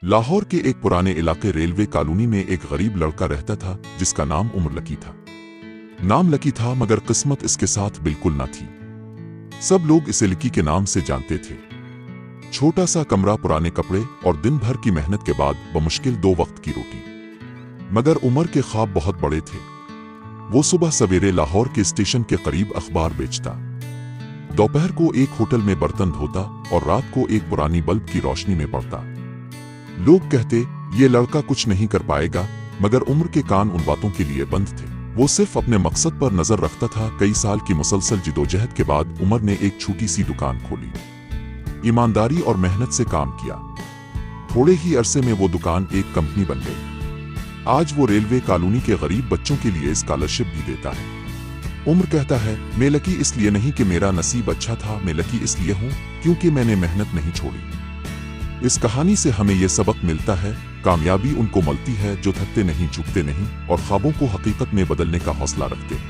लाहौर के एक पुराने इलाके रेलवे कॉलोनी में एक गरीब लड़का रहता था जिसका नाम उमर लकी था। नाम लकी था मगर किस्मत इसके साथ बिल्कुल ना थी। सब लोग इसे लकी के नाम से जानते थे। छोटा सा कमरा, पुराने कपड़े और दिन भर की मेहनत के बाद बमुश्किल 2 वक्त की रोटी। मगर उमर के ख्वाब बहुत बड़े थे। वो सुबह सवेरे लाहौर के स्टेशन के करीब अखबार बेचता, दोपहर को एक होटल में बर्तन धोता और रात को एक पुरानी बल्ब की रोशनी में पड़ता। लोग कहते ये लड़का कुछ नहीं कर पाएगा, मगर उम्र के कान उन बातों के लिए बंद थे। वो सिर्फ अपने मकसद पर नजर रखता था। कई साल की मुसलसल जिदोजहद के बाद उमर ने एक छोटी सी दुकान खोली, ईमानदारी और मेहनत से काम किया। थोड़े ही अरसे में वो दुकान एक कंपनी बन गई। आज वो रेलवे कॉलोनी के गरीब बच्चों के लिए स्कॉलरशिप भी देता है। उमर कहता है, मैं लकी इसलिए नहीं कि मेरा नसीब अच्छा था, मैं लकी इसलिए हूं क्योंकि मैंने मेहनत नहीं छोड़ी। इस कहानी से हमें यह सबक मिलता है, कामयाबी उनको मिलती है जो थकते नहीं, झुकते नहीं और ख्वाबों को हकीकत में बदलने का हौसला रखते हैं।